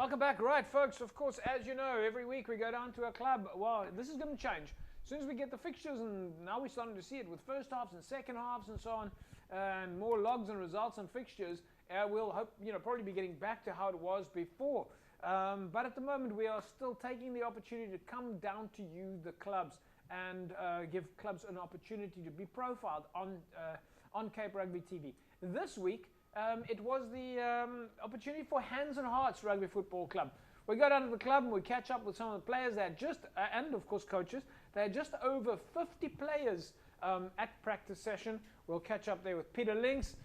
Welcome back. Right, folks, of course, as you know, every week we go down to a club. Well, this is going to change. As soon as we get the fixtures, and now we're starting to see it with first halves and second halves and so on, and more logs and results and fixtures, we'll hope, probably be getting back to how it was before. But at the moment, we are still taking the opportunity to come down to you, the clubs, and give clubs an opportunity to be profiled on Cape Rugby TV. This week, it was the opportunity for Hands Heart Rugby Football Club. We go down to the club and we catch up with some of the players that just, and of course coaches, they had just over 50 players at practice session. We'll catch up there with Peter Links.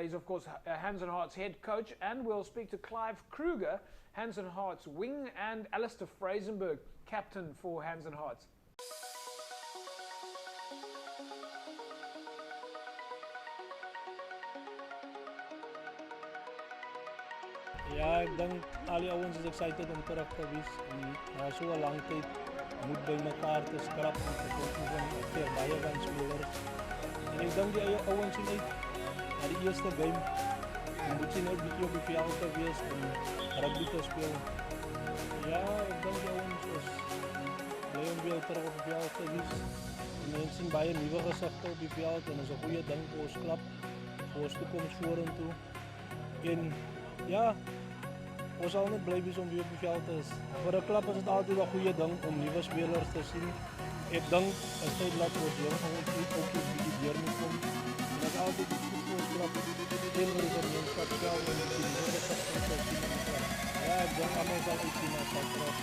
He's of course Hands Heart's head coach, and we'll speak to Clive Kruger, Hands Heart's wing, and Alistair Frasenberg, captain for Hands Hearts. Ja, ik denk alle ouens is excited om terug te wees. En so 'n lang tyd moet by mekaar te skrap en te kom van baie van spelers. En ek dink die ouens sien uit na die eerste game. En moet sien uit bietjie op die veld te wees en rugby te speel. Ja, ek dink die ouens is bly om weer terug op die veld te wees. En mense sien baie nuwe gesigte op die veld en is 'n goeie ding vir ons klub, vir ons toekoms vorentoe. En ja, ons sal net bly wees om weer op die veld te is. Vir 'n klub is dit altyd 'n goeie ding om nuwe spelers te sien. Ek dink as jy laat ons jong ons ook die deur moet kom. En dat altyd die voetbalklub in die gemeenskap self en die gemeenskap te sien. Ja, ek dink almal sal uitsien na Santos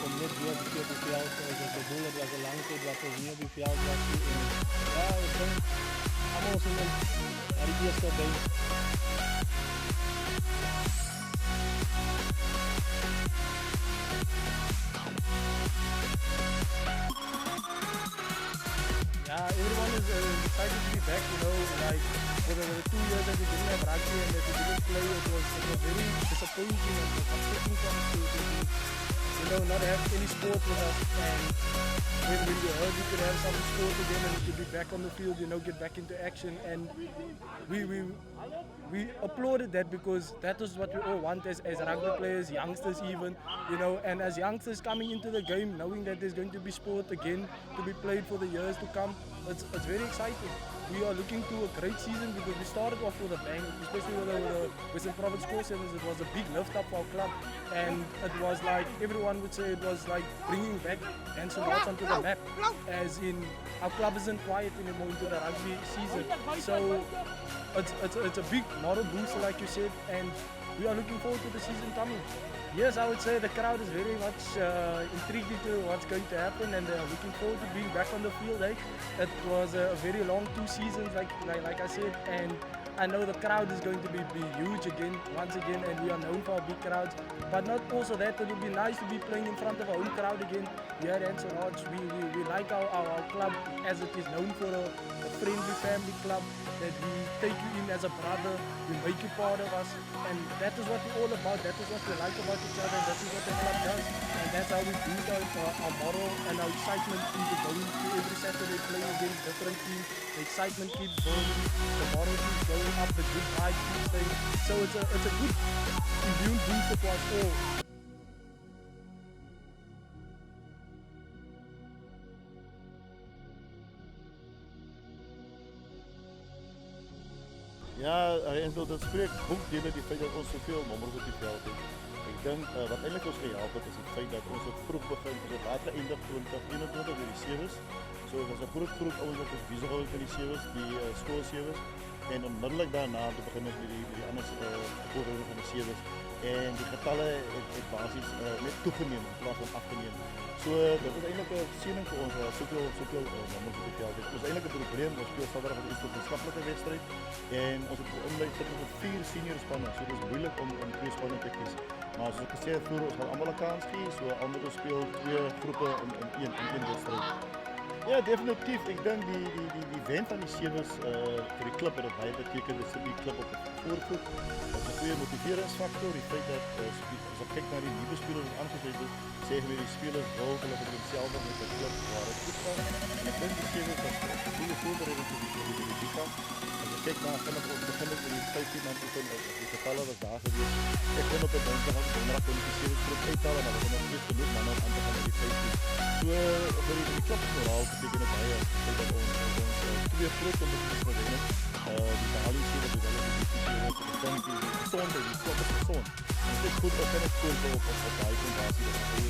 om net weer op die veld te is. Ek bedoel dat as 'n lang tyd wat ons nie op die veld was nie. Ja, ek dink almal sien dat die eerste ding. Yeah, everyone is excited to be back, like for the 2 years that we didn't have rugby and that we didn't play, it was very disappointing and upsetting for us to not have any sport with us. And when we heard we could have some sport again and we could be back on the field, get back into action, and we applauded that because that was what we all want as rugby players, youngsters even, and as youngsters coming into the game, knowing that there's going to be sport again to be played for the years to come, it's very exciting. We are looking to a great season because we started off with a bang, especially with the Western Province Core Sevens. It was a big lift up for our club, and it was like, everyone would say it was like bringing back Hands Heart onto the map, as in our club isn't quiet anymore into the rugby season. So it's a big moral boost, like you said, and we are looking forward to the season coming. Yes, I would say the crowd is very much intrigued into what's going to happen, and they are looking forward to being back on the field. It was a very long 2 seasons, like I said, and I know the crowd is going to be huge again, once again, and we are known for our big crowds. But not also that, it would be nice to be playing in front of our own crowd again. Here at Hands Heart, we like our club as it is known for a friendly family club, that we take you in as a brother, we make you part of us, and that is what we're all about, that is what we like about each other, and that is what the club does, and that's how we build our moral and our excitement into going to every Saturday playing against different teams. The excitement keeps going, the moral keeps going up, the good vibe keeps staying, so it's a good immune booster for us all. Ja, en zo dat spreekt boekdelen die feit dat ons zoveel nummers op die veld hebben. Ik denk wat eigenlijk ons gehelp het is het feit dat ons het vroeg begint, het later eindig 2021 met die sevens. Zo was een vroeg ons dat ons bezig houden met die sevens, die schoolsevens. En onmiddellijk daarna te beginnen met die andere voorbeelden van de sevens. En die getallen het basis net toegenomen in plaats van afgenomen. So dat is eigenlijk een siening voor ons, zoveel nummers op die veld. Het was eigenlijk een probleem, ons speelt zaterdag een wetenschappelijke wedstrijd. En onze inleid zitten met 4 senior spannen, so het is moeilijk om 2 spannen te kiezen. Maar zoals ik gezegd heb vroeger, ons gaan allemaal een kans geven, so anderen spelen 2 groepen in één wedstrijd. Ja, definitief. Ik denk die wijn van die sevens voor die club, dat bij betekent dat ze die club op het voorvoet. Dat is een goede motiveringsfactor. Ik denk dat als ik kijk naar die nieuwe spelers die aangezet is, zeggen we die spelers wel dat het hetzelfde met de club waar het goed gaat. En ik denk die sevens dat een goede voorbereiding voor die FIFA. kijk maar, vanaf ons beginnen met die 15 man oefenen, die getallen was daar geweest. Ik ben op het donderdag kwalificeren voor het uittalen, maar we hebben nog niet genoeg mannen om aan te gaan met die 15. So, voor die klapsmoraal betekent het baie, dat ons twee groot competities gaan winnen. Die behalingsgeven, die wel die discussiëren, die bedanken, die gezonde, die klap is gezond. En het is goed dat we het scoren op die fondatie, dat we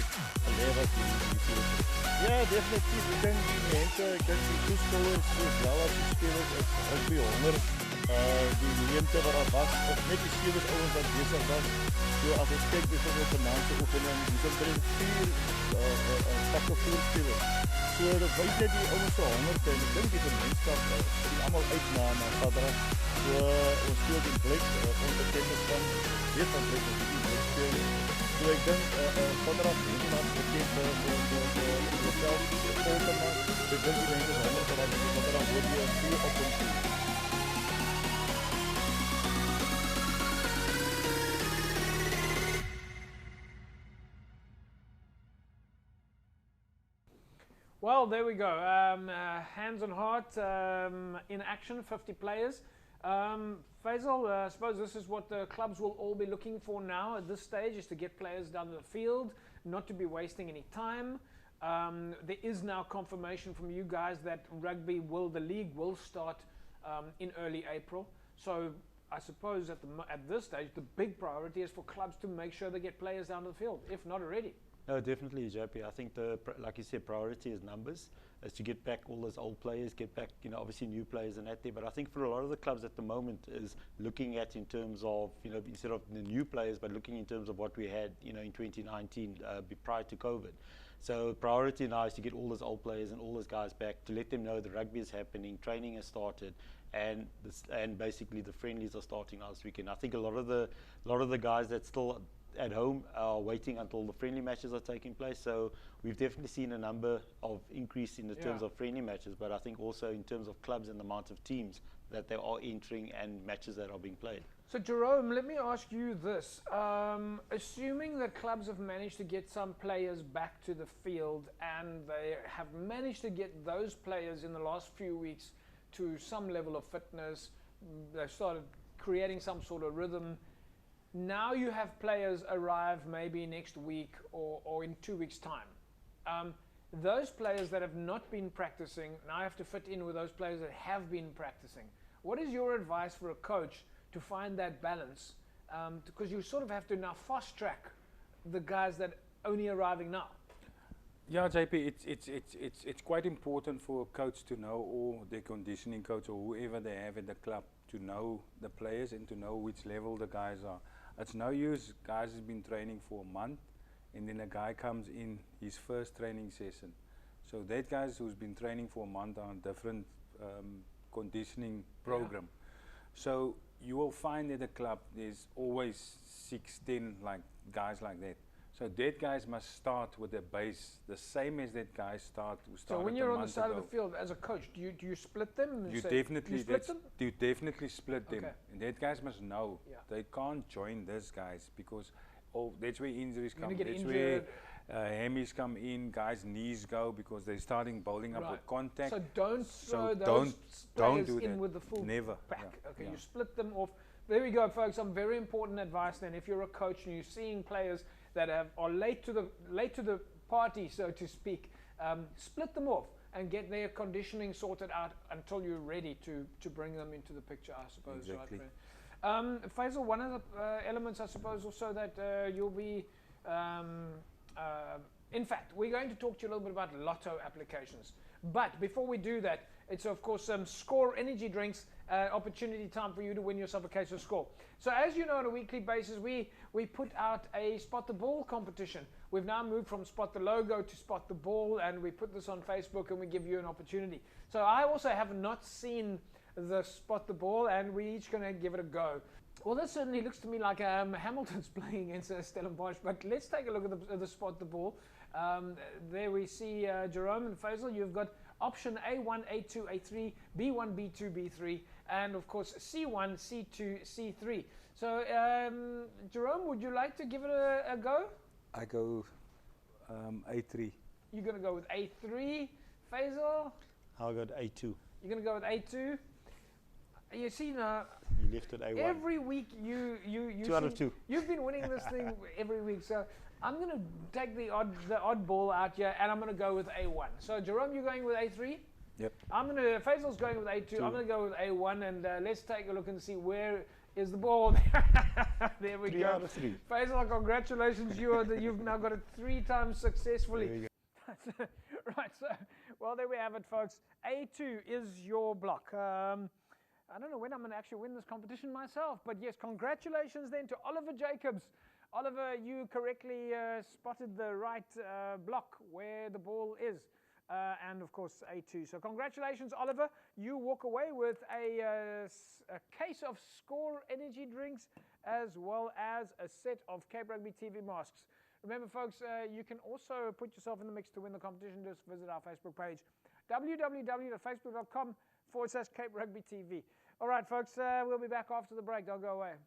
een leraar die series. Ja, definitief. Ik denk die mensen, ik denk die toeschouwers, zowel als die spelers, als rugby honger, die leemte waar dat was, of net die spelers ouwens dat bezig was. So, als ik kijk bijvoorbeeld de naamse oefening, die zijn er 4 stakken voorspelers. So, dat weet net die ouwens zo honger zijn. Ik denk die gemeenschap, die allemaal uit naar Sadra. So, ons speelt in Blix, onze kennis van, weet van Blix, die Blix spelen. So, ik denk, Sadra, iemand bekend voor jezelf, volgen maar. Ik denk die mensen honger, Sadra wordt hier een goede opkomst. Well, there we go. Hands and Heart in action, 50 players. Faisal, I suppose this is what the clubs will all be looking for now at this stage, is to get players down the field, not to be wasting any time. There is now confirmation from you guys that the league will start in early April. So I suppose at this stage, the big priority is for clubs to make sure they get players down the field, if not already. No, definitely, JP. I think like you said, priority is numbers, is to get back all those old players, get back, obviously new players and that there. But I think for a lot of the clubs at the moment is looking at in terms of, instead of the new players, but looking in terms of what we had, in 2019 prior to COVID. So priority now is to get all those old players and all those guys back, to let them know the rugby is happening, training has started, and basically the friendlies are starting now this weekend. I think a lot of the guys that still at home are waiting until the friendly matches are taking place. So we've definitely seen a number of increase in the terms of friendly matches, but I think also in terms of clubs and the amount of teams that they are entering and matches that are being played. So Jerome, let me ask you this. Assuming that clubs have managed to get some players back to the field, and they have managed to get those players in the last few weeks to some level of fitness, they've started creating some sort of rhythm. Now you have players arrive maybe next week or in 2 weeks' time. Those players that have not been practicing now have to fit in with those players that have been practicing. What is your advice for a coach to find that balance? Because you sort of have to now fast track the guys that are only arriving now. Yeah, JP, it's quite important for a coach to know, or their conditioning coach or whoever they have at the club, to know the players and to know which level the guys are. It's no use guys has been training for a month and then a guy comes in his first training session. So that guys who's been training for a month are on different conditioning program. So you will find at the club there's always 6-10 guys like that. So that guys must start with the base, the same as that guy started. So when you're on the side of the field as a coach, do you split them? You definitely split them? You definitely split them. Okay. And that guys must know they can't join these guys, because that's where injuries come. That's where hammies come in, guys' knees go because they're starting bowling up with contact. So don't throw those players in with the full pack. Okay, you split them off. There we go, folks. Some very important advice then. If you're a coach and you're seeing players that are late to the party, so to speak, split them off and get their conditioning sorted out until you're ready to bring them into the picture, I suppose. Exactly. Right? Faisal, one of the elements, I suppose, also that you'll be, in fact, we're going to talk to you a little bit about lotto applications. But before we do that, it's of course some Score energy drinks, opportunity time for you to win yourself a case of Score. So as you know, on a weekly basis, we put out a Spot the Ball competition. We've now moved from Spot the Logo to Spot the Ball, and we put this on Facebook and we give you an opportunity. So I also have not seen the Spot the Ball, and we're each going to give it a go. Well, that certainly looks to me like Hamilton's playing against Stellenbosch, but let's take a look at the Spot the Ball. There we see Jerome and Faisal. You've got option A1, A2, A3, B1, B2, B3, and of course C1, C2, C3. So Jerome, would you like to give it a go? I go A3. You're going to go with A3. Faisal? I'll go to A2. You're going to go with A2. You see now, You left at A1. every week you 2 out of 2. You've been winning this thing every week, so I'm going to take the odd ball out here, and I'm going to go with A1. So Jerome, you're going with A3? Yep. Faisal's going with A2. I'm going to go with A1, and let's take a look and see where is the ball. There we 3 go. out of 3. Faisal, congratulations! You've now got it 3 times successfully. There you go. Right, so, well, there we have it, folks. A2 is your block. I don't know when I'm going to actually win this competition myself, but yes, congratulations then to Oliver Jacobs. Oliver, you correctly spotted the right block where the ball is, and of course A2. So congratulations, Oliver. You walk away with a case of Score energy drinks as well as a set of Cape Rugby TV masks. Remember, folks, you can also put yourself in the mix to win the competition. Just visit our Facebook page, www.facebook.com/Cape Rugby TV. All right, folks, we'll be back after the break. Don't go away.